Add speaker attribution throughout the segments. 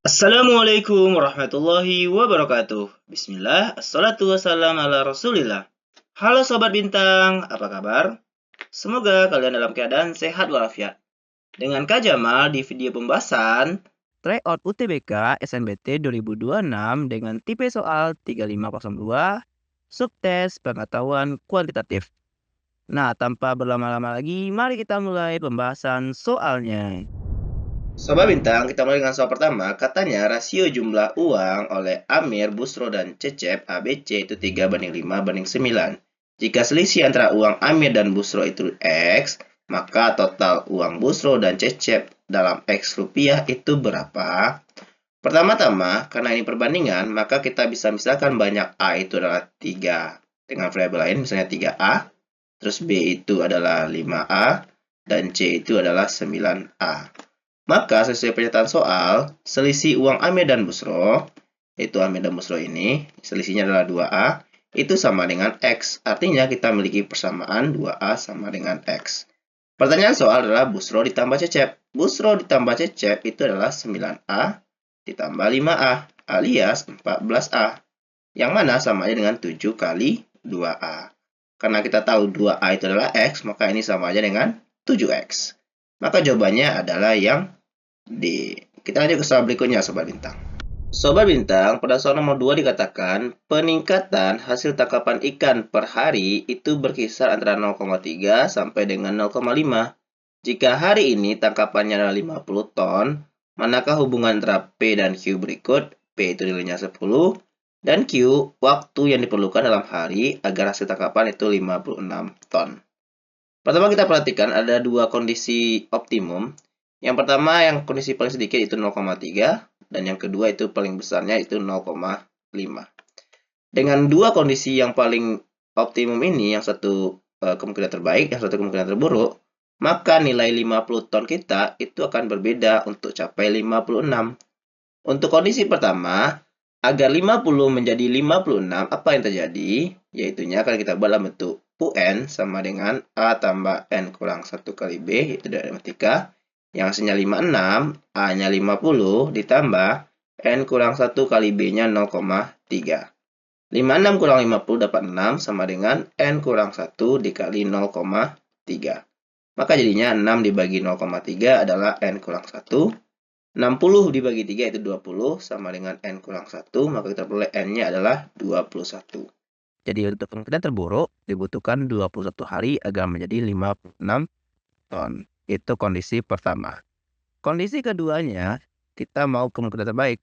Speaker 1: Assalamualaikum warahmatullahi wabarakatuh. Bismillah, assalatu wassalam ala rasulillah. Halo Sobat Bintang, apa kabar? Semoga kalian dalam keadaan sehat walafiat. Dengan Kak Jamal di video pembahasan
Speaker 2: Tryout UTBK SNBT 2026 dengan tipe soal 3502, subtes pengetahuan kuantitatif. Nah, tanpa berlama-lama lagi, mari kita mulai pembahasan soalnya.
Speaker 1: Sobat Bintang, kita mulai dengan soal pertama. Katanya rasio jumlah uang oleh Amir, Busro, dan Cecep ABC itu 3:5:9. Jika selisih antara uang Amir dan Busro itu X, maka total uang Busro dan Cecep dalam X rupiah itu berapa? Pertama-tama, karena ini perbandingan, maka kita bisa misalkan banyak A itu adalah 3 dengan variabel lain, misalnya 3A, terus B itu adalah 5A, dan C itu adalah 9A. Maka sesuai pernyataan soal, selisih uang Amir dan Busro, yaitu Amir dan Busro ini, selisihnya adalah 2A, itu sama dengan X. Artinya kita memiliki persamaan 2A sama dengan X. Pertanyaan soal adalah Busro ditambah Cecep. Busro ditambah Cecep itu adalah 9A ditambah 5A, alias 14A. Yang mana sama aja dengan 7 kali 2A. Karena kita tahu 2A itu adalah X, maka ini sama aja dengan 7X. Maka jawabannya adalah yang Kita lanjut ke soal berikutnya, Sobat Bintang. Sobat Bintang, pada soal nomor 2 dikatakan, peningkatan hasil tangkapan ikan per hari itu berkisar antara 0,3 sampai dengan 0,5. Jika hari ini tangkapannya adalah 50 ton, manakah hubungan antara P dan Q berikut? P itu nilainya 10, dan Q waktu yang diperlukan dalam hari agar hasil tangkapan itu 56 ton. Pertama kita perhatikan ada dua kondisi optimum. Yang pertama yang kondisi paling sedikit itu 0,3 dan yang kedua itu paling besarnya itu 0,5. Dengan dua kondisi yang paling optimum ini, yang satu kemungkinan terbaik, yang satu kemungkinan terburuk, maka nilai 50 ton kita itu akan berbeda untuk capai 56. Untuk kondisi pertama, agar 50 menjadi 56, apa yang terjadi? Yaitunya akan kita buat dalam bentuk UN sama dengan A tambah N kurang 1 kali B, yaitu dari matematika. Yang hasilnya 56, A-nya 50, ditambah N kurang 1 kali B-nya 0,3. 56 kurang 50 dapat 6 sama dengan N kurang 1 dikali 0,3. Maka jadinya 6 dibagi 0,3 adalah N kurang 1. 60 dibagi 3 itu 20 sama dengan N kurang 1. Maka kita peroleh N-nya adalah 21.
Speaker 2: Jadi untuk kemungkinan terburuk, dibutuhkan 21 hari agar menjadi 56 ton. Itu kondisi pertama. Kondisi keduanya, kita mau kemungkinan terbaik.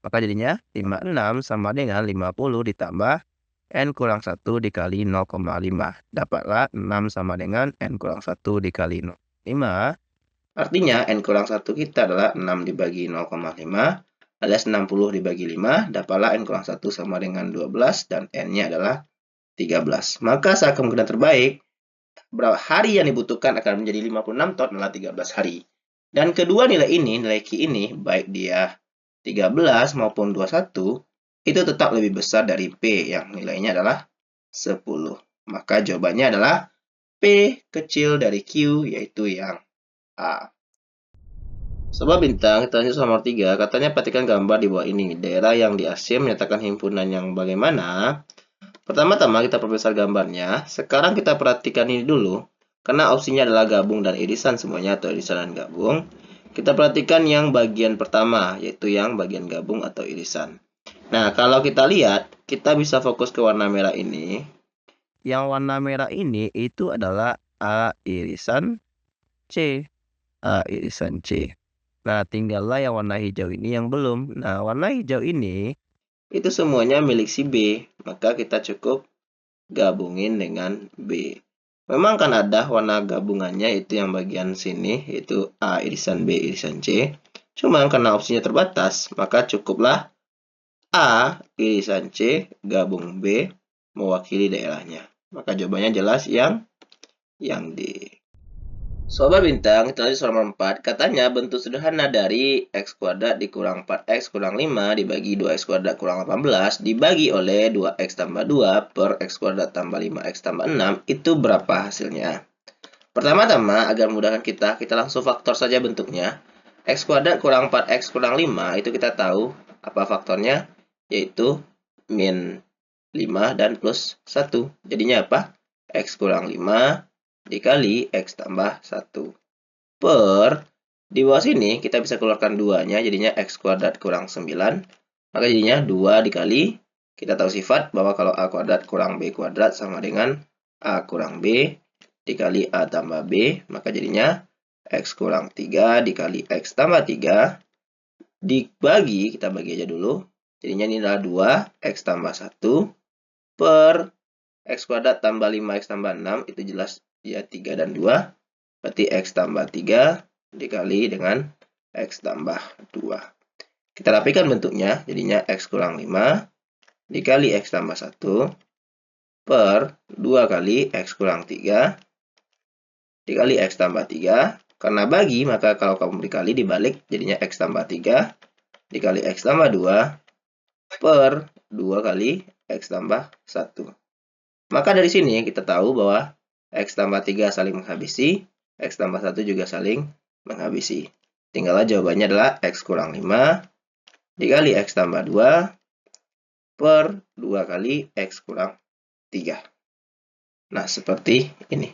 Speaker 2: Maka jadinya 56 sama dengan 50 ditambah N kurang 1 dikali 0,5. Dapatlah 6 sama dengan N kurang 1 dikali 0,5.
Speaker 1: Artinya N kurang 1 kita adalah 6 dibagi 0,5 alias 60 dibagi 5. Dapatlah N kurang 1 sama dengan 12 dan N-nya adalah 13. Maka saat kemungkinan terbaik, berapa hari yang dibutuhkan akan menjadi 56 ton adalah 13 hari. Dan kedua nilai ini, nilai Q ini, baik dia 13 maupun 21, itu tetap lebih besar dari P yang nilainya adalah 10. Maka jawabannya adalah P kecil dari Q, yaitu yang A. Sobat Bintang, kita lanjut soal nomor 3. Katanya perhatikan gambar di bawah ini. Daerah yang di Asia menyatakan himpunan yang bagaimana? Pertama-tama kita perbesar gambarnya. Sekarang kita perhatikan ini dulu. Karena opsinya adalah gabung dan irisan semuanya, atau irisan dan gabung. Kita perhatikan yang bagian pertama, yaitu yang bagian gabung atau irisan. Nah, kalau kita lihat, kita bisa fokus ke warna merah ini.
Speaker 2: Yang warna merah ini itu adalah A irisan C. A irisan C. Nah, tinggallah yang warna hijau ini yang belum. Nah, warna hijau ini
Speaker 1: Itu semuanya milik si B. Maka kita cukup gabungin dengan B. Memang kan ada warna gabungannya, itu yang bagian sini, yaitu A irisan B irisan C. Cuma karena opsinya terbatas, maka cukuplah A irisan C gabung B mewakili daerahnya. Maka jawabannya jelas yang D. Sobat Bintang, kita lanjut soal nomor 4. Katanya bentuk sederhana dari X kuadrat dikurang 4X kurang 5 dibagi 2X kuadrat kurang 18 dibagi oleh 2X tambah 2 per X kuadrat tambah 5X tambah 6 itu berapa hasilnya? Pertama-tama, agar memudahkan kita langsung faktor saja bentuknya. X kuadrat kurang 4X kurang 5 itu kita tahu apa faktornya, yaitu min 5 dan plus 1. Jadinya apa? X kurang 5 dikali X tambah 1. Per, di bawah sini kita bisa keluarkan 2-nya, jadinya X kuadrat kurang 9. Maka jadinya 2 dikali, kita tahu sifat bahwa kalau A kuadrat kurang B kuadrat sama dengan A kurang B dikali A tambah B, maka jadinya X kurang 3 dikali X tambah 3 dibagi, kita bagi aja dulu. Jadinya ini adalah 2 X tambah 1 per X kuadrat tambah 5X tambah 6, itu jelas ya 3 dan 2. Berarti X tambah 3 dikali dengan X tambah 2. Kita rapikan bentuknya, jadinya X kurang 5 dikali X tambah 1 per 2 kali X kurang 3 dikali X tambah 3. Karena bagi, maka kalau kamu dikali dibalik, jadinya X tambah 3 dikali X tambah 2 per 2 kali X tambah 1. Maka dari sini kita tahu bahwa X tambah 3 saling menghabisi, X tambah 1 juga saling menghabisi. Tinggal jawabannya adalah X kurang 5 dikali X tambah 2 per 2 kali X kurang 3. Nah, seperti ini.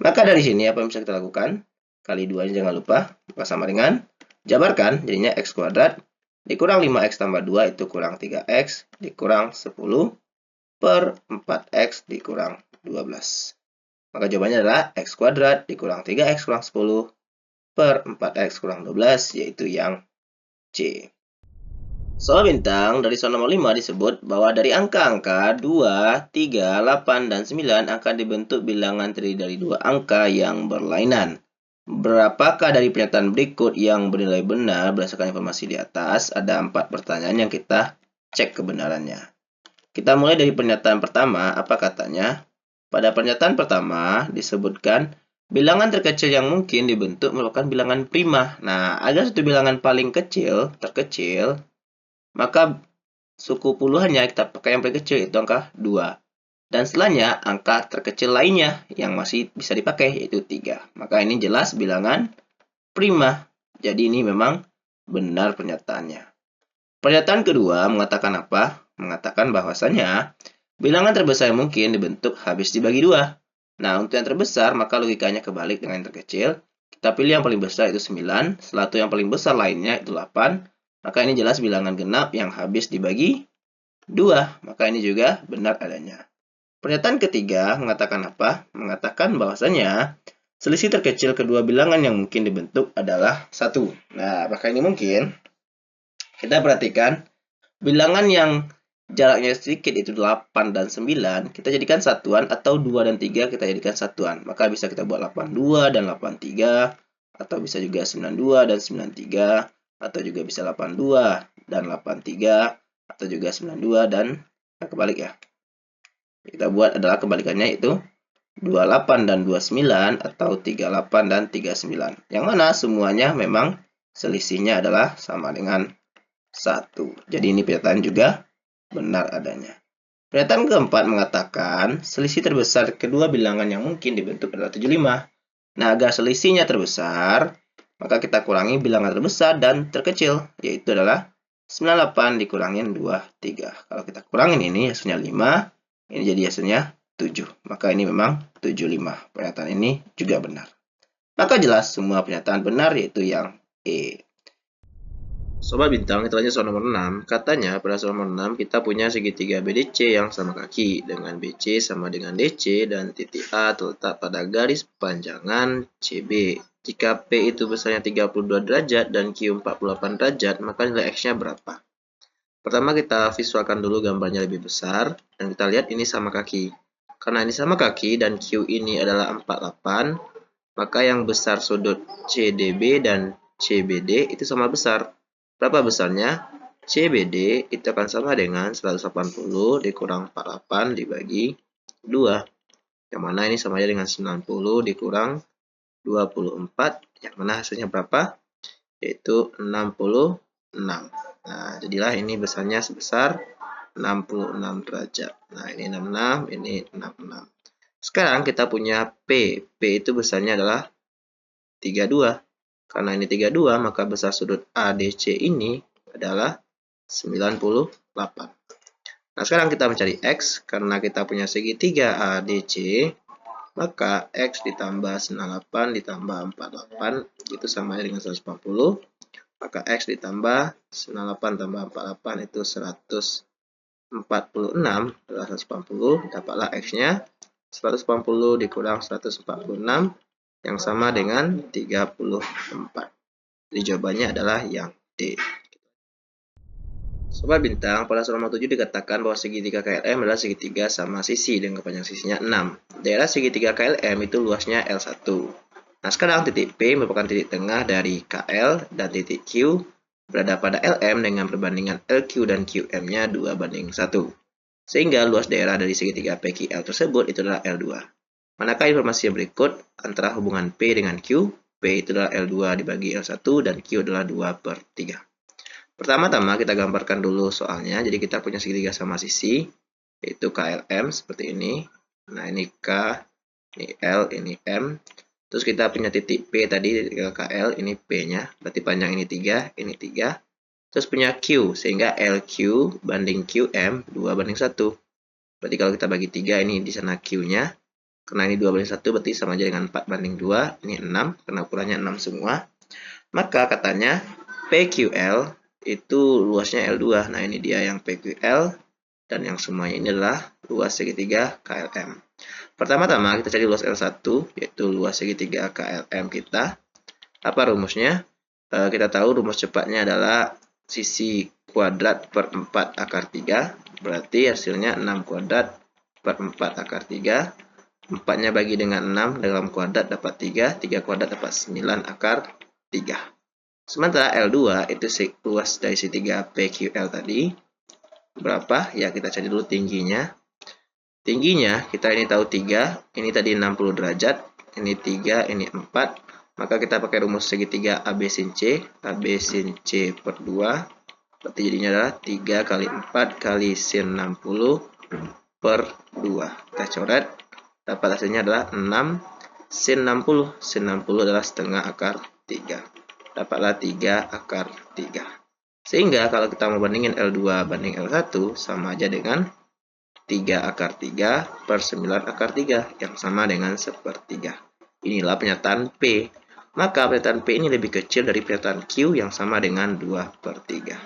Speaker 1: Maka dari sini apa yang bisa kita lakukan? Kali 2-nya jangan lupa, maka sama dengan jabarkan, jadinya X kuadrat dikurang 5X tambah 2 itu kurang 3X dikurang 10 per 4X dikurang 12. Maka jawabannya adalah X kuadrat dikurang 3X kurang 10 per 4X kurang 12, yaitu yang C. Soal bintang dari soal nomor 5 disebut bahwa dari angka-angka 2, 3, 8, dan 9 akan dibentuk bilangan terdiri dari dua angka yang berlainan. Berapakah dari pernyataan berikut yang bernilai benar berdasarkan informasi di atas? Ada 4 pertanyaan yang kita cek kebenarannya. Kita mulai dari pernyataan pertama. Apa katanya? Pada pernyataan pertama disebutkan bilangan terkecil yang mungkin dibentuk merupakan bilangan prima. Nah, agar satu bilangan paling kecil, terkecil, maka suku puluhannya kita pakai yang paling kecil, itu angka 2. Dan setelahnya angka terkecil lainnya yang masih bisa dipakai, yaitu 3. Maka ini jelas bilangan prima. Jadi ini memang benar pernyataannya. Pernyataan kedua mengatakan apa? Mengatakan bahwasanya bilangan terbesar yang mungkin dibentuk habis dibagi 2. Nah, untuk yang terbesar, maka logikanya kebalik dengan yang terkecil. Kita pilih yang paling besar, itu 9. Setelah itu yang paling besar lainnya, itu 8. Maka ini jelas bilangan genap yang habis dibagi 2. Maka ini juga benar adanya. Pernyataan ketiga mengatakan apa? Mengatakan bahwasanya selisih terkecil kedua bilangan yang mungkin dibentuk adalah 1. Nah, apakah ini mungkin? Kita perhatikan bilangan yang jaraknya sedikit itu 8 dan 9, kita jadikan satuan, atau 2 dan 3 kita jadikan satuan. Maka bisa kita buat 82 dan 83, atau bisa juga 92 dan 93, atau juga bisa 82 dan 83, atau juga 92 dan kebalik ya. Kita buat adalah kebalikannya, itu 28 dan 29, atau 38 dan 39. Yang mana semuanya memang selisihnya adalah sama dengan 1. Jadi ini pernyataan juga benar adanya. Pernyataan keempat mengatakan selisih terbesar kedua bilangan yang mungkin dibentuk adalah 75. Nah, agar selisihnya terbesar, maka kita kurangi bilangan terbesar dan terkecil, yaitu adalah 98 dikurangin 23. Kalau kita kurangin ini hasilnya 5, ini jadi hasilnya 7. Maka ini memang 75. Pernyataan ini juga benar. Maka jelas semua pernyataan benar, yaitu yang E. Sobat Bintang, kita lanjut soal nomor 6. Katanya pada soal nomor 6 kita punya segitiga BDC yang sama kaki dengan BC sama dengan DC dan titik A terletak pada garis panjangan CB. Jika P itu besarnya 32 derajat dan Q 48 derajat, maka nilai X-nya berapa? Pertama kita visualkan dulu gambarnya lebih besar dan kita lihat ini sama kaki. Karena ini sama kaki dan Q ini adalah 48, maka yang besar sudut CDB dan CBD itu sama besar. Berapa besarnya? CBD itu akan sama dengan 180 dikurang 48 dibagi 2. Yang mana ini sama aja dengan 90 dikurang 24. Yang mana hasilnya berapa? Yaitu 66. Nah, jadilah ini besarnya sebesar 66 derajat. Nah, ini 66, ini 66. Sekarang kita punya P. P itu besarnya adalah 32. Karena ini 32, maka besar sudut ADC ini adalah 98. Nah, sekarang kita mencari X. Karena kita punya segitiga ADC, maka X ditambah 98 ditambah 48 itu sama dengan 140. Maka X ditambah 98 tambah 48 itu 146 adalah 140. Dapatlah X-nya 180 dikurang 146 yang sama dengan 34. Jadi jawabannya adalah yang D. Sobat bintang, pada soal nomor 7 dikatakan bahwa segitiga KLM adalah segitiga sama sisi dengan kepanjangan sisinya 6. Daerah segitiga KLM itu luasnya L1. Nah, sekarang titik P merupakan titik tengah dari KL dan titik Q berada pada LM dengan perbandingan LQ dan QM-nya 2:1. Sehingga luas daerah dari segitiga PQL tersebut itu adalah L2. Manakah informasi yang berikut antara hubungan P dengan Q? P itu adalah L2 dibagi L1 dan Q adalah 2/3. Pertama-tama kita gambarkan dulu soalnya. Jadi kita punya segitiga sama sisi, yaitu KLM seperti ini. Nah, ini K, ini L, ini M. Terus kita punya titik P tadi, KL, ini P-nya. Berarti panjang ini 3, ini 3. Terus punya Q, sehingga LQ banding QM 2:1. Berarti kalau kita bagi 3, ini di sana Q-nya. Karena ini 2:1, berarti sama aja dengan 4/2. Ini 6, karena ukurannya 6 semua. Maka katanya PQL itu luasnya L2. Nah, ini dia yang PQL dan yang semuanya ini adalah luas segitiga KLM. Pertama-tama kita cari luas L1, yaitu luas segitiga KLM kita. Apa rumusnya? Kita tahu rumus cepatnya adalah sisi kuadrat per 4 akar 3. Berarti hasilnya 6 kuadrat per 4 akar 3. 4-nya bagi dengan 6 dalam kuadrat dapat 3. 3 kuadrat dapat 9 akar 3. Sementara L2 itu luas dari segitiga PQL tadi. Berapa? Ya, kita cari dulu tingginya. Tingginya, kita ini tahu 3. Ini tadi 60 derajat. Ini 3, ini 4. Maka kita pakai rumus segitiga AB sin C. AB sin C per 2. Berarti jadinya adalah 3 kali 4 kali sin 60 per 2. Kita coret. Dapat hasilnya adalah 6 sin 60. Sin 60 adalah setengah akar 3. Dapatlah 3 akar 3. Sehingga kalau kita mau bandingin L2 banding L1 sama aja dengan 3 akar 3 per 9 akar 3 yang sama dengan 1/3. Inilah pernyataan P. Maka pernyataan P ini lebih kecil dari pernyataan Q yang sama dengan 2/3.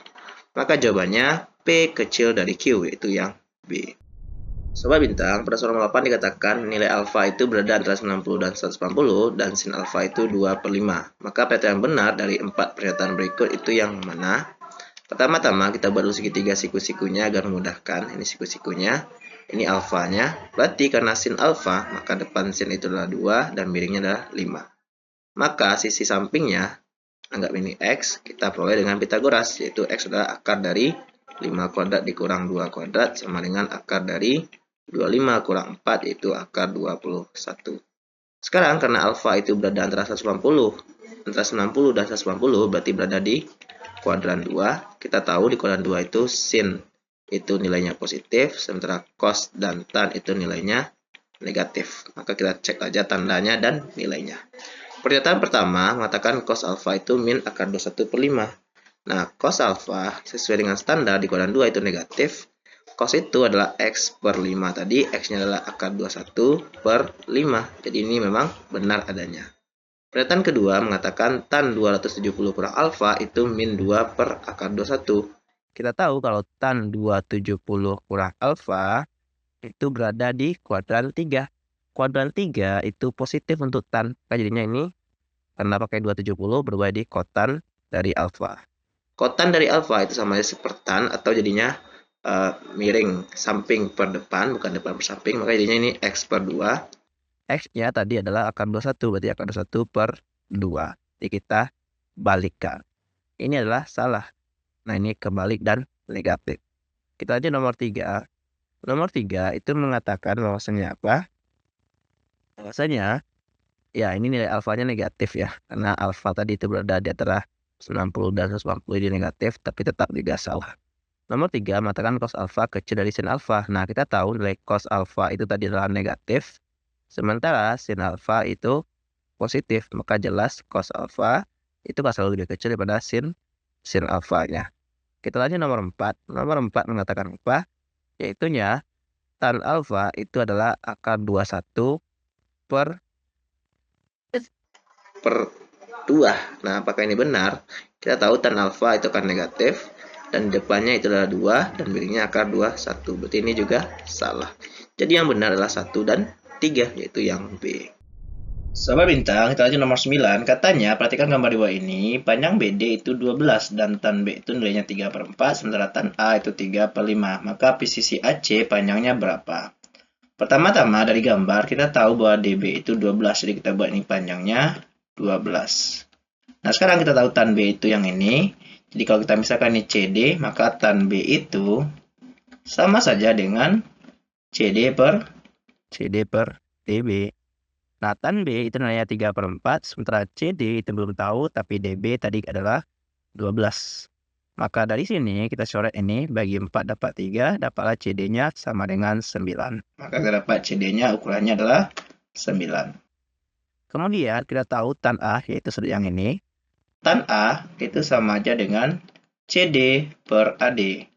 Speaker 1: Maka jawabannya P kecil dari Q, yaitu yang B. Sobat bintang, pada soal nomor 8 dikatakan nilai alfa itu berada antara 90 dan 180 dan sin alfa itu 2/5. Maka pernyataan yang benar dari 4 pernyataan berikut itu yang mana? Pertama-tama kita buat dulu segitiga siku-sikunya agar memudahkan. Ini siku-sikunya, ini alfanya. Berarti karena sin alfa, maka depan sin itu adalah 2 dan miringnya adalah 5. Maka sisi sampingnya, anggap ini X, kita peroleh dengan Pitagoras, yaitu X adalah akar dari 5 kuadrat dikurang 2 kuadrat sama dengan akar dari 25 kurang 4 yaitu akar 21. Sekarang karena alfa itu berada antara 180 dan 180 berarti berada di kuadran 2. Kita tahu di kuadran 2 itu sin itu nilainya positif, sementara cos dan tan itu nilainya negatif. Maka kita cek aja tandanya dan nilainya. Pernyataan pertama mengatakan cos alfa itu min akar 21/5. Nah, cos alfa sesuai dengan standar di kuadran 2 itu negatif. Cos itu adalah X per 5 tadi, X-nya adalah akar 21/5. Jadi ini memang benar adanya. Pernyataan kedua mengatakan tan 270 kurang alfa itu min 2 per akar 21.
Speaker 2: Kita tahu kalau tan 270 kurang alfa itu berada di kuadran 3. Kuadran 3 itu positif untuk tan. Maka jadinya ini karena pakai 270 berubah di kotan dari alfa.
Speaker 1: Kotan dari alfa itu sama aja seperti tan atau jadinya miring samping per depan, bukan depan per samping. Maka jadinya ini X per 2.
Speaker 2: X-nya tadi adalah akar 21, berarti akar 21 per 2. Jadi kita balikkan. Ini adalah salah. Nah, ini kebalik dan negatif. Kita aja nomor 3. Nomor 3 itu mengatakan bahwasanya apa? Bahwasanya, ya ini nilai alfanya negatif ya. Karena alfa tadi itu berada di antara 90 dan 180 ini negatif, tapi tetap juga salah. Nomor 3 mengatakan cos alfa kecil dari sin alfa. Nah, kita tahu nilai cos alfa itu tadi adalah negatif. Sementara sin alfa itu positif. Maka jelas cos alfa itu nggak selalu lebih kecil daripada sin alfanya. Kita lanjut nomor 4. Nomor 4 mengatakan apa? Yaitunya tan alfa itu adalah akar 21 per
Speaker 1: 2. Nah, apakah ini benar? Kita tahu tan alfa itu akan negatif, dan depannya itu adalah 2, dan belakangnya akar 21. Berarti ini juga salah. Jadi yang benar adalah 1 dan 3, yaitu yang B. Sobat Bintang, kita lanjut nomor 9. Katanya, perhatikan gambar di bawah ini, panjang BD itu 12, dan tan B itu nilainya 3/4, sementara tan A itu 3/5. Maka sisi AC panjangnya berapa? Pertama-tama dari gambar, kita tahu bahwa DB itu 12, jadi kita buat ini panjangnya 12. Nah, sekarang kita tahu tan B itu yang ini. Jadi kalau kita misalkan ini CD, maka tan B itu sama saja dengan CD per
Speaker 2: DB. Nah, tan B itu nilainya 3/4, sementara CD itu belum tahu, tapi DB tadi adalah 12. Maka dari sini kita coret ini, bagi 4 dapat 3, dapatlah CD-nya sama dengan 9.
Speaker 1: Maka kita dapat CD-nya ukurannya adalah 9.
Speaker 2: Kemudian kita tahu tan A, yaitu yang ini.
Speaker 1: Tan A itu sama aja dengan CD per AD.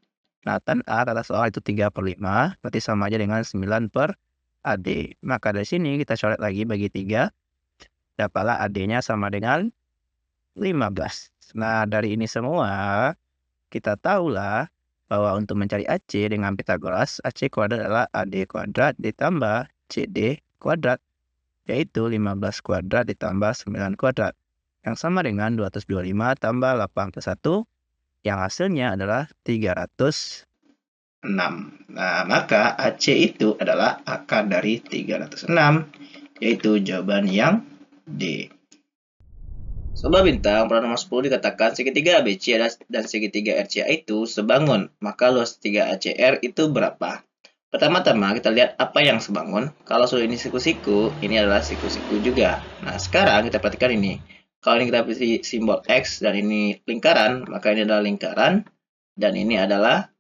Speaker 2: Nah, tan A kata soal itu 3/5, berarti sama aja dengan 9 per AD. Maka dari sini kita coret lagi bagi 3, dapatlah AD-nya sama dengan 15. Nah, dari ini semua, kita tahulah bahwa untuk mencari AC dengan Pitagoras, AC kuadrat adalah AD kuadrat ditambah CD kuadrat, yaitu 15 kuadrat ditambah 9 kuadrat, yang sama dengan 225 tambah 81, yang hasilnya adalah 306.
Speaker 1: Nah, maka AC itu adalah akar dari 306, yaitu jawaban yang D. Sobat Bintang, pada nomor 10 dikatakan segitiga ABC dan segitiga RCA itu sebangun, maka luas 3 ACR itu berapa? Pertama-tama kita lihat apa yang sebangun. Kalau sudah ini siku-siku, ini adalah siku-siku juga. Nah, sekarang kita perhatikan ini. Kalau ini kita pilih simbol X dan ini lingkaran, maka ini adalah lingkaran, dan ini adalah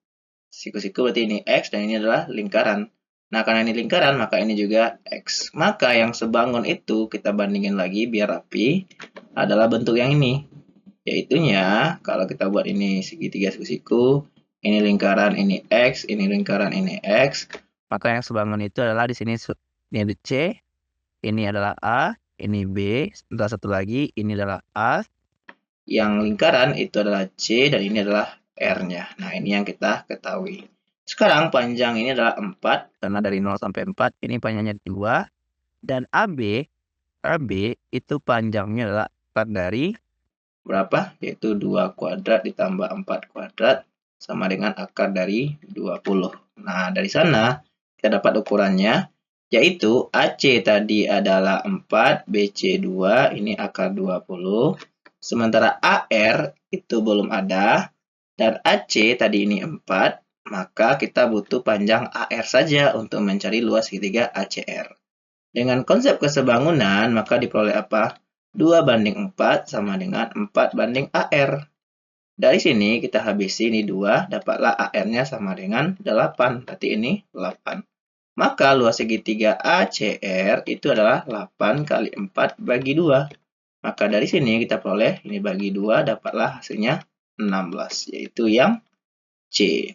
Speaker 1: siku-siku, berarti ini X dan ini adalah lingkaran. Nah, karena ini lingkaran, maka ini juga X. Maka yang sebangun itu kita bandingin lagi biar rapi, adalah bentuk yang ini. Yaitunya, kalau kita buat ini segitiga siku-siku, ini lingkaran, ini X, ini lingkaran, ini X.
Speaker 2: Maka yang sebangun itu adalah di sini ini C, ini adalah A, ini B, sebentar satu lagi, ini adalah A.
Speaker 1: Yang lingkaran itu adalah C dan ini adalah R-nya. Nah, ini yang kita ketahui. Sekarang panjang ini adalah 4.
Speaker 2: Karena dari 0 sampai 4, ini panjangnya 2. Dan AB itu panjangnya adalah akar dari
Speaker 1: berapa? Yaitu 2 kuadrat ditambah 4 kuadrat sama dengan akar dari 20. Nah, dari sana kita dapat ukurannya, yaitu AC tadi adalah 4, BC 2, ini akar 20. Sementara AR itu belum ada, dan AC tadi ini 4, maka kita butuh panjang AR saja untuk mencari luas segitiga ACR. Dengan konsep kesebangunan, maka diperoleh apa? 2/4 sama dengan 4/AR. Dari sini kita habisi ini 2, dapatlah AR-nya sama dengan 8. Berarti ini 8. Maka luas segitiga ACR itu adalah 8 kali 4 bagi 2. Maka dari sini kita peroleh ini bagi 2, dapatlah hasilnya 16, yaitu yang C.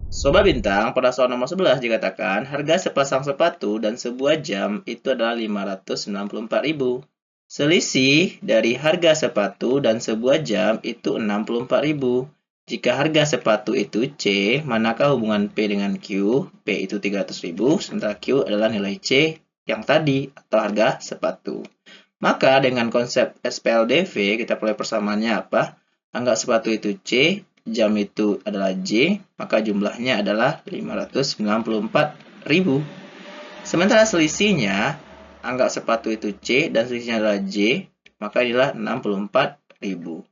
Speaker 1: Sobat Bintang, pada soal nomor 11 dikatakan harga sepasang sepatu dan sebuah jam itu adalah 594.000. Selisih dari harga sepatu dan sebuah jam itu 64.000. Jika harga sepatu itu C, manakah hubungan P dengan Q? P itu 300.000, sementara Q adalah nilai C yang tadi atau harga sepatu. Maka dengan konsep SPLDV kita peroleh persamaannya apa? Anggap sepatu itu C, jam itu adalah J, maka jumlahnya adalah 594.000. Sementara selisihnya, anggap sepatu itu C dan selisihnya adalah J, maka inilah 64.000.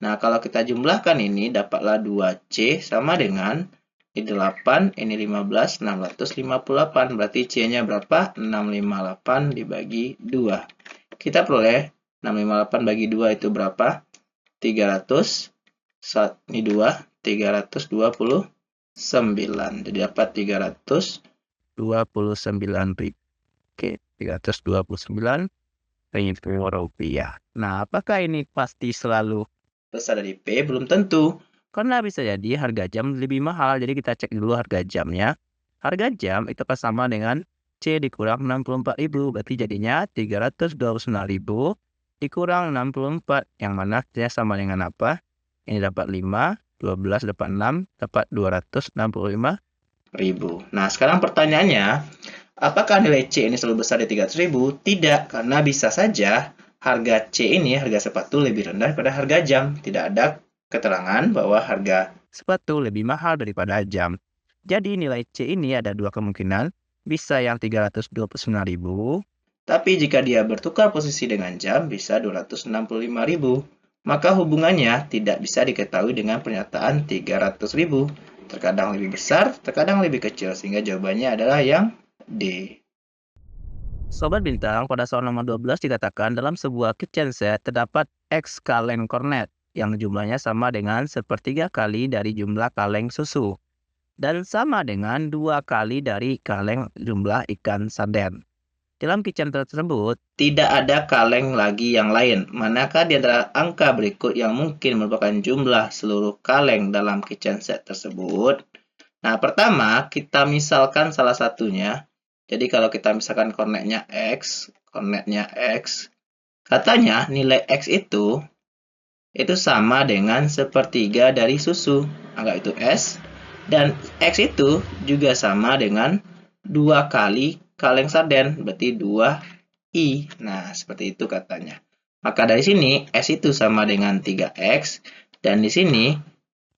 Speaker 1: Nah, kalau kita jumlahkan ini, dapatlah 2C sama dengan ini 8, ini 15, 658. Berarti C-nya berapa? 658 dibagi 2. Kita peroleh 658 bagi 2 itu berapa? 300. Ini 2, 329. Jadi dapat 329.
Speaker 2: Oke, 329 Rp1.000. Nah, apakah ini pasti selalu?
Speaker 1: Besar dari P belum tentu.
Speaker 2: Karena bisa jadi harga jam lebih mahal, jadi kita cek dulu harga jamnya. Harga jam itu akan sama dengan C dikurang 64.000, berarti jadinya 329.000 dikurang 64, yang mana C sama dengan apa? Ini dapat 5, 12 dapat 6, dapat 265.000.
Speaker 1: Nah, sekarang pertanyaannya, apakah nilai C ini selalu besar dari 300.000? Tidak, karena bisa saja harga C ini, harga sepatu lebih rendah daripada harga jam. Tidak ada keterangan bahwa harga
Speaker 2: sepatu lebih mahal daripada jam. Jadi nilai C ini ada dua kemungkinan, bisa yang 329.000,
Speaker 1: tapi jika dia bertukar posisi dengan jam, bisa 265.000. Maka hubungannya tidak bisa diketahui dengan pernyataan 300.000. Terkadang lebih besar, terkadang lebih kecil, sehingga jawabannya adalah yang D.
Speaker 2: Sobat Bintang, pada soal nomor 12 dikatakan dalam sebuah kitchen set terdapat X kaleng kornet yang jumlahnya sama dengan sepertiga kali dari jumlah kaleng susu dan sama dengan 2 kali dari kaleng jumlah ikan sarden. Dalam kitchen tersebut,
Speaker 1: Tidak ada kaleng lagi yang lain. Manakah di antara angka berikut yang mungkin merupakan jumlah seluruh kaleng dalam kitchen set tersebut? Nah, pertama, kita misalkan salah satunya. Jadi kalau kita misalkan kornetnya X, katanya nilai X itu sama dengan sepertiga dari susu. Anggap itu S. Dan X itu juga sama dengan 2 kali kaleng sarden, berarti 2I. Nah, seperti itu katanya. Maka dari sini, S itu sama dengan 3X. Dan di sini,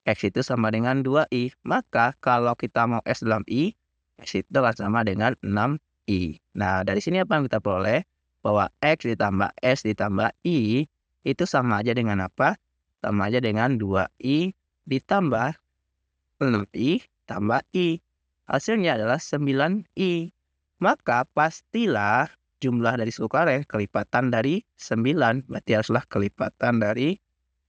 Speaker 2: X itu sama dengan 2I. Maka kalau kita mau S dalam I, X itu akan sama dengan 6I. Nah, dari sini apa yang kita peroleh? Bahwa X ditambah S ditambah I itu sama aja dengan apa? Sama aja dengan 2I ditambah 6I tambah I. Hasilnya adalah 9I. Maka pastilah jumlah dari seluruh kaleng kelipatan dari 9. Berarti haruslah kelipatan dari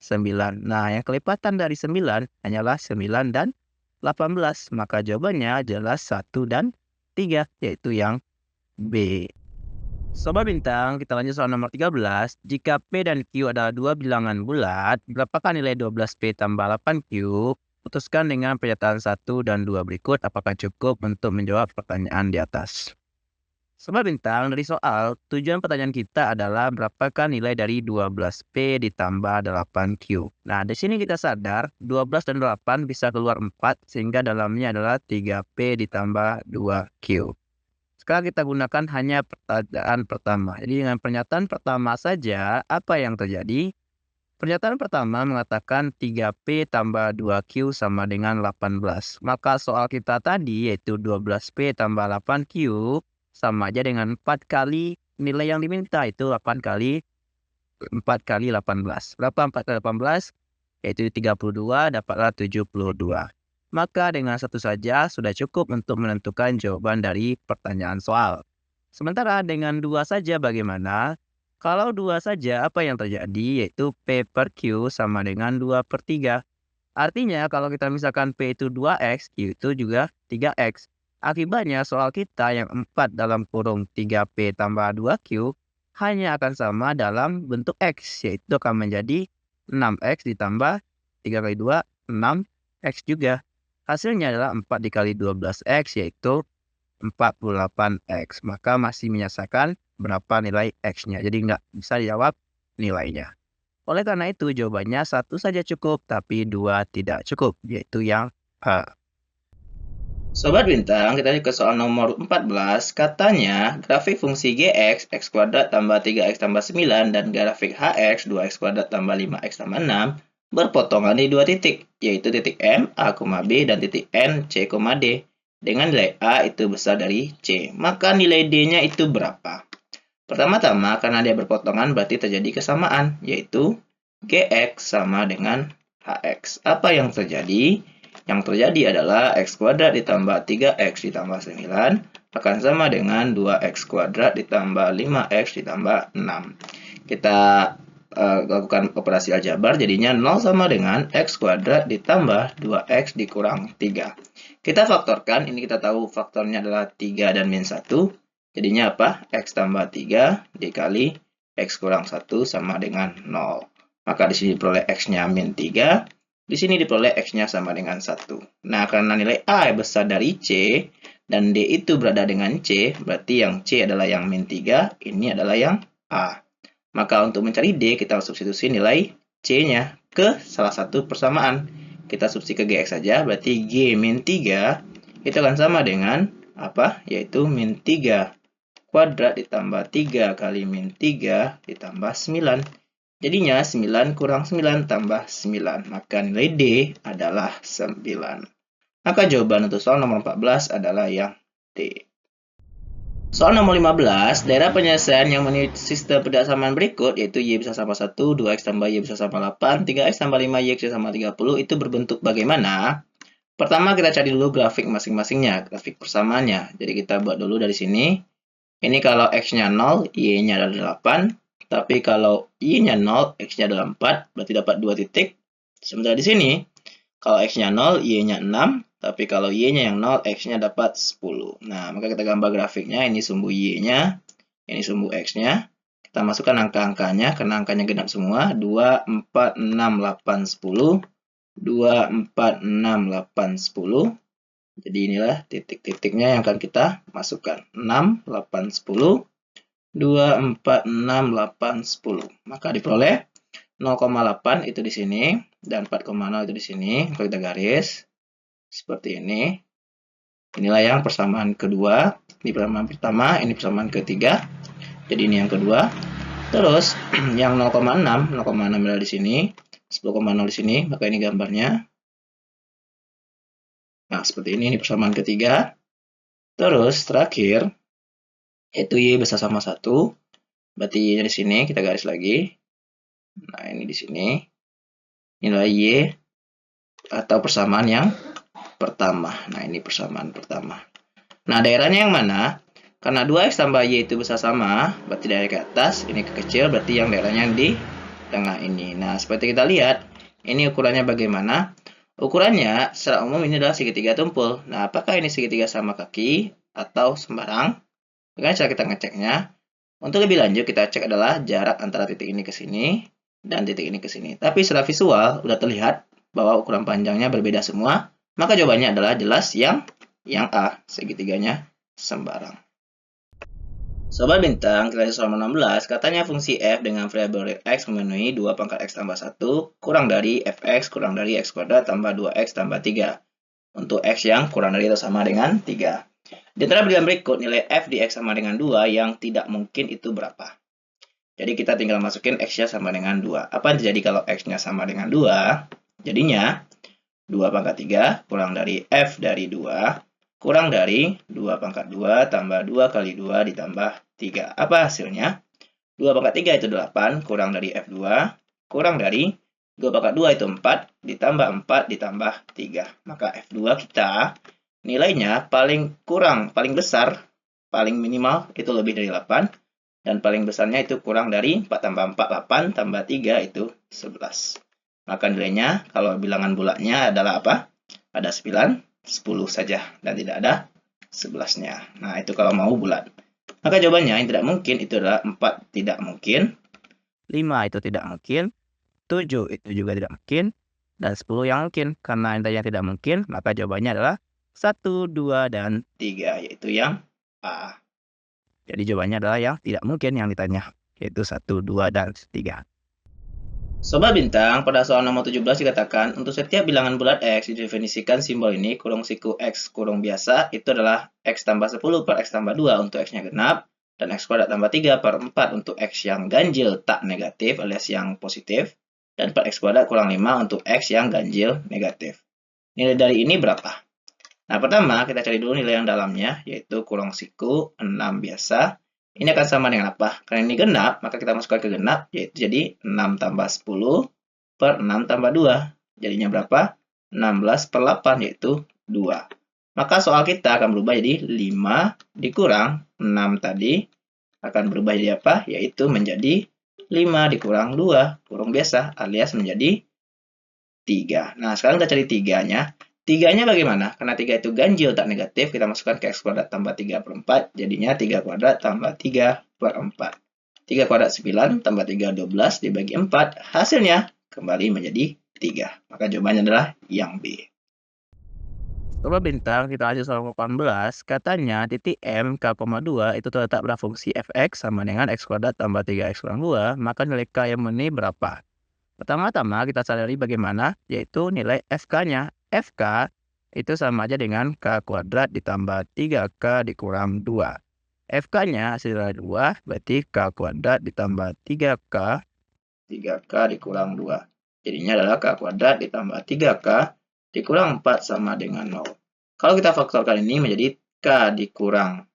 Speaker 2: 9. Nah, yang kelipatan dari 9 hanyalah 9 dan 18. Maka jawabannya adalah 1 dan 3, yaitu yang B. Sobat Bintang, kita lanjut soal nomor 13. Jika P dan Q adalah dua bilangan bulat, berapakah nilai 12P tambah 8Q? Putuskan dengan pernyataan 1 dan 2 berikut, apakah cukup untuk menjawab pertanyaan di atas. Sobat Bintang, dari soal, tujuan pertanyaan kita adalah berapakah nilai dari 12P ditambah 8Q. Nah, di sini kita sadar 12 dan 8 bisa keluar 4, sehingga dalamnya adalah 3P ditambah 2Q. Sekarang kita gunakan hanya pertanyaan pertama. Jadi dengan pernyataan pertama saja, apa yang terjadi? Pernyataan pertama mengatakan 3P tambah 2Q sama dengan 18. Maka soal kita tadi yaitu 12P tambah 8Q sama aja dengan 4 kali nilai yang diminta, itu 8 kali 4 kali 18. Berapa 4 kali 18? Yaitu 32, dapatlah 72. Maka dengan satu saja sudah cukup untuk menentukan jawaban dari pertanyaan soal. Sementara dengan 2 saja bagaimana? Kalau 2 saja apa yang terjadi? Yaitu P per Q sama dengan 2/3. Artinya kalau kita misalkan P itu 2X, Q itu juga 3X. Akibatnya soal kita yang 4 dalam kurung 3P tambah 2Q hanya akan sama dalam bentuk X, yaitu akan menjadi 6X ditambah 3 kali 2, 6X juga. Hasilnya adalah 4 dikali 12X, yaitu 48X. Maka masih menyisakan berapa nilai X-nya. Jadi nggak bisa dijawab nilainya. Oleh karena itu, jawabannya 1 saja cukup, tapi 2 tidak cukup, yaitu yang H.
Speaker 1: Sobat Bintang, kita ke soal nomor 14. Katanya, grafik fungsi Gx, X kuadrat tambah 3X tambah 9, dan grafik Hx, 2X kuadrat tambah 5X tambah 6, berpotongan di 2 titik, yaitu titik M, A, B, dan titik N, C, D. Dengan nilai A itu besar dari C. Maka nilai D-nya itu berapa? Pertama-tama, karena dia berpotongan berarti terjadi kesamaan, yaitu Gx sama dengan Hx. Apa yang terjadi? Yang terjadi adalah X kuadrat ditambah 3X ditambah 9 akan sama dengan 2X kuadrat ditambah 5X ditambah 6. Kita lakukan operasi aljabar, jadinya 0 sama dengan X kuadrat ditambah 2X dikurang 3. Kita faktorkan, ini kita tahu faktornya adalah 3 dan min 1. Jadinya apa? X tambah 3 dikali X kurang 1 sama dengan 0. Maka di sini diperoleh X-nya min 3. Di sini diperoleh X-nya sama dengan 1. Nah, karena nilai A besar dari C, dan D itu berada dengan C, berarti yang C adalah yang min 3, ini adalah yang A. Maka untuk mencari D, kita substitusi nilai C-nya ke salah satu persamaan. Kita substitusi ke GX saja, berarti G min 3 itu akan sama dengan apa? Yaitu min 3 kuadrat ditambah 3 kali min 3 ditambah 9. Jadinya 9 kurang 9 tambah 9. Maka nilai D adalah 9. Maka jawaban untuk soal nomor 14 adalah yang D. Soal nomor 15, daerah penyelesaian yang menurut sistem persamaan berikut, yaitu Y bisa sama 1, 2X tambah Y bisa sama 8, 3X tambah 5, Y bisa sama 30, itu berbentuk bagaimana? Pertama, kita cari dulu grafik masing-masingnya, grafik persamaannya. Jadi kita buat dulu dari sini. Ini kalau X-nya 0, Y-nya adalah 8. Tapi kalau Y-nya 0, X-nya adalah 4, berarti dapat 2 titik. Sementara di sini, kalau X-nya 0, Y-nya 6. Tapi kalau Y-nya yang 0, X-nya dapat 10. Nah, maka kita gambar grafiknya. Ini sumbu Y-nya, ini sumbu X-nya. Kita masukkan angka-angkanya, karena angkanya genap semua. 2, 4, 6, 8, 10. 2, 4, 6, 8, 10. Jadi inilah titik-titiknya yang akan kita masukkan. 6, 8, 10. 2, 4, 6, 8, 10. Maka diperoleh 0,8 itu di sini. Dan 4,0 itu di sini. Kalau kita garis. Seperti ini. Inilah yang persamaan kedua. Ini persamaan pertama, ini persamaan ketiga. Jadi ini yang kedua. Terus yang 0,6 adalah di sini. 10,0 di sini, maka ini gambarnya. Nah, seperti ini persamaan ketiga. Terus terakhir, yaitu Y besar sama 1. Berarti Y-nya di sini, kita garis lagi. Nah, ini di sini. Inilah Y atau persamaan yang pertama. Nah, ini persamaan pertama. Nah, daerahnya yang mana? Karena 2X tambah Y itu besar sama, berarti daerah ke atas, ini ke kecil, berarti yang daerahnya di tengah ini. Nah, seperti kita lihat, ini ukurannya bagaimana? Ukurannya secara umum ini adalah segitiga tumpul. Nah, apakah ini segitiga sama kaki atau sembarang? Bagaimana cara kita ngeceknya? Untuk lebih lanjut, kita cek adalah jarak antara titik ini ke sini dan titik ini ke sini. Tapi secara visual, sudah terlihat bahwa ukuran panjangnya berbeda semua. Maka jawabannya adalah jelas yang A, segitiganya sembarang. Sobat Bintang, kita lihat soal 16, katanya fungsi f dengan variabel x memenuhi 2 pangkat x tambah 1 kurang dari fx kurang dari x kuadrat tambah 2x tambah 3. Untuk x yang kurang dari atau sama dengan 3. Di antara pilihan berikut, nilai f di x sama dengan 2 yang tidak mungkin itu berapa? Jadi kita tinggal masukin x-nya sama dengan 2. Apa yang terjadi kalau x-nya sama dengan 2? Jadinya 2 pangkat 3 kurang dari f dari 2 kurang dari 2 pangkat 2 tambah 2 kali 2 ditambah 3. Apa hasilnya? 2 pangkat 3 itu 8 kurang dari f2 kurang dari 2 pangkat 2 itu 4 ditambah 4 ditambah 3. Maka f2 kita nilainya paling kurang, paling besar, paling minimal itu lebih dari 8. Dan paling besarnya itu kurang dari 4 tambah 4, 8 tambah 3 itu 11. Maka nilainya kalau bilangan bulatnya adalah apa? Ada 9, 10 saja. Dan tidak ada 11-nya. Nah, itu kalau mau bulat. Maka jawabannya yang tidak mungkin itu adalah 4 tidak mungkin.
Speaker 2: 5 itu tidak mungkin. 7 itu juga tidak mungkin. Dan 10 yang mungkin. Karena yang tidak mungkin, maka jawabannya adalah 1, 2, dan
Speaker 1: 3, yaitu yang A.
Speaker 2: Jadi jawabannya adalah yang tidak mungkin yang ditanya. Yaitu 1, 2, dan 3.
Speaker 1: Sobat Bintang, pada soal nomor 17 dikatakan, untuk setiap bilangan bulat X didefinisikan simbol ini, kurung siku X kurung biasa, itu adalah X tambah 10 per X tambah 2 untuk X-nya genap, dan X kuadrat tambah 3 per 4 untuk X yang ganjil tak negatif alias yang positif, dan per X kuadrat kurang 5 untuk X yang ganjil negatif. Nilai dari ini berapa? Nah, pertama kita cari dulu nilai yang dalamnya, yaitu kurung siku 6 biasa. Ini akan sama dengan apa? Karena ini genap, maka kita masukkan ke genap, yaitu jadi 6 tambah 10 per 6 tambah 2. Jadinya berapa? 16 per 8, yaitu 2. Maka soal kita akan berubah jadi 5 dikurang 6 tadi, akan berubah jadi apa? Yaitu menjadi 5 dikurang 2, kurung biasa, alias menjadi 3. Nah, sekarang kita cari 3-nya. 3-nya bagaimana? Karena 3 itu ganjil tak negatif, kita masukkan ke X kuadrat tambah 3 per 4, jadinya 3 kuadrat tambah 3 per 4. 3 kuadrat 9 tambah 3 12 dibagi 4. Hasilnya kembali menjadi 3. Maka jawabannya adalah yang B.
Speaker 2: Coba bintang, kita lanjut soal 18. Katanya titik M, K,2 itu terletak pada fungsi fx sama dengan x kuadrat tambah 3x kurang 2. Maka nilai K yang ini berapa? Pertama-tama kita sadari bagaimana, yaitu nilai FK-nya. FK itu sama aja dengan K kuadrat ditambah 3K dikurang 2. FK-nya hasil dari 2, berarti K kuadrat ditambah 3K.
Speaker 1: 3K dikurang 2. Jadinya adalah K kuadrat ditambah 3K dikurang 4 sama dengan 0. Kalau kita faktorkan ini menjadi K dikurang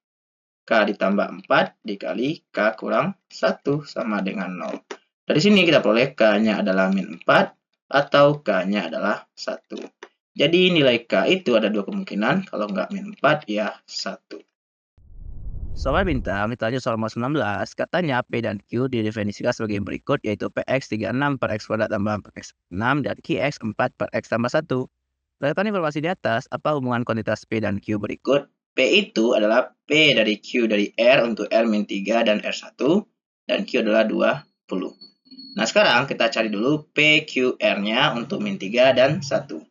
Speaker 1: K ditambah 4 dikali K kurang 1 sama dengan 0. Dari sini kita peroleh K-nya adalah min 4 atau K-nya adalah 1. Jadi nilai K itu ada dua kemungkinan, kalau nggak min 4 ya 1.
Speaker 2: Soal bintang, kita lanjut soal nomor 19. Katanya P dan Q didefinisikan sebagai berikut, yaitu Px 36 per x kuadrat tambah 4x 6 dan Qx 4 per x tambah 1. Berdasarkan informasi di atas, apa hubungan kuantitas P dan Q berikut?
Speaker 1: P itu adalah P dari Q dari R untuk R min 3 dan R1, dan Q adalah 20. Nah, sekarang kita cari dulu PQR-nya untuk min 3 dan 1.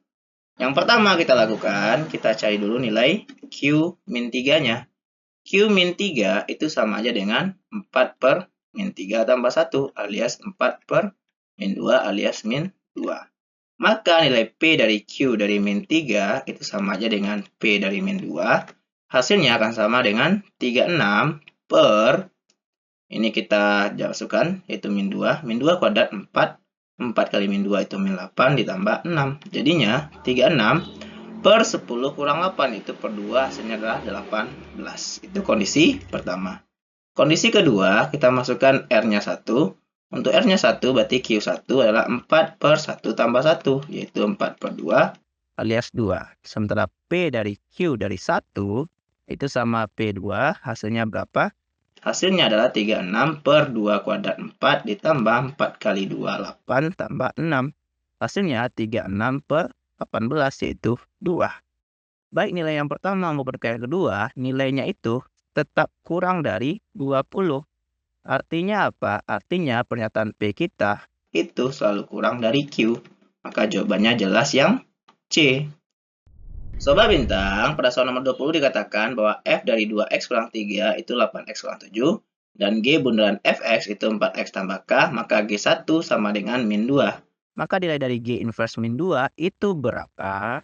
Speaker 1: Yang pertama kita lakukan, kita cari dulu nilai Q min 3-nya. Q min 3 itu sama aja dengan 4 per min 3 tambah 1 alias 4 per min 2 alias min 2. Maka nilai P dari Q dari min 3 itu sama aja dengan P dari min 2. Hasilnya akan sama dengan 36 per, ini kita masukkan, yaitu min 2. Min 2 kuadrat 4. 4 kali min 2 itu min 8 ditambah 6. Jadinya 36 per 10 kurang 8 itu per 2, hasilnya adalah 18. Itu kondisi pertama. Kondisi kedua, kita masukkan R-nya 1. Untuk R-nya 1 berarti Q1 adalah 4 per 1 tambah 1, yaitu 4 per 2
Speaker 2: alias 2. Sementara P dari Q dari 1 itu sama P2, hasilnya berapa?
Speaker 1: Hasilnya adalah 36 per 2 kuadrat 4 ditambah 4 kali 2,
Speaker 2: 8 tambah 6. Hasilnya 36 per 18, yaitu 2. Baik nilai yang pertama maupun yang kedua, nilainya itu tetap kurang dari 20. Artinya apa? Artinya pernyataan P kita
Speaker 1: itu selalu kurang dari Q. Maka jawabannya jelas yang C. Sobat bintang, pada soal nomor 20 dikatakan bahwa F dari 2x kurang 3 itu 8x kurang 7, dan G bundaran Fx itu 4x tambah K, maka G1 sama dengan min 2.
Speaker 2: Maka nilai dari G inverse min 2 itu berapa?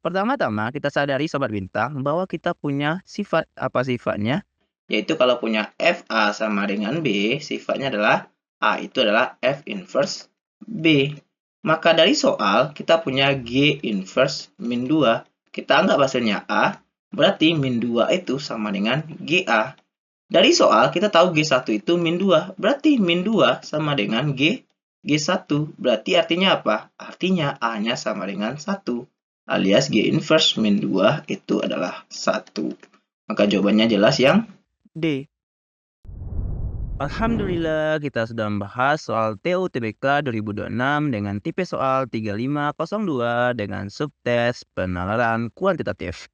Speaker 2: Pertama-tama kita sadari sobat bintang bahwa kita punya sifat. Apa sifatnya?
Speaker 1: Yaitu kalau punya FA sama dengan B, sifatnya adalah A itu adalah F inverse B. Maka dari soal kita punya G inverse min 2. Kita anggap hasilnya A, berarti min 2 itu sama dengan GA. Dari soal kita tahu G1 itu min 2, berarti min 2 sama dengan G1. Berarti artinya apa? Artinya A-nya sama dengan 1. Alias G inverse min 2 itu adalah 1. Maka jawabannya jelas yang
Speaker 2: D. Alhamdulillah kita sudah membahas soal TUTBK 2026 dengan tipe soal 3502 dengan subtes penalaran kuantitatif.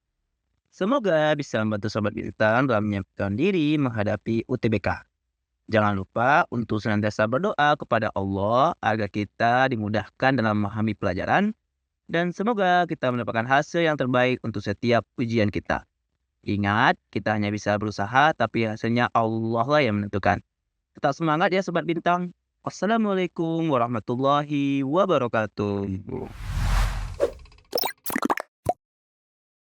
Speaker 2: Semoga bisa membantu sobat bintang dalam menyiapkan diri menghadapi UTBK. Jangan lupa untuk senantiasa berdoa kepada Allah agar kita dimudahkan dalam memahami pelajaran dan semoga kita mendapatkan hasil yang terbaik untuk setiap ujian kita. Ingat, kita hanya bisa berusaha, tapi hasilnya Allah lah yang menentukan. Tetap semangat ya Sobat Bintang. Wassalamualaikum warahmatullahi wabarakatuh.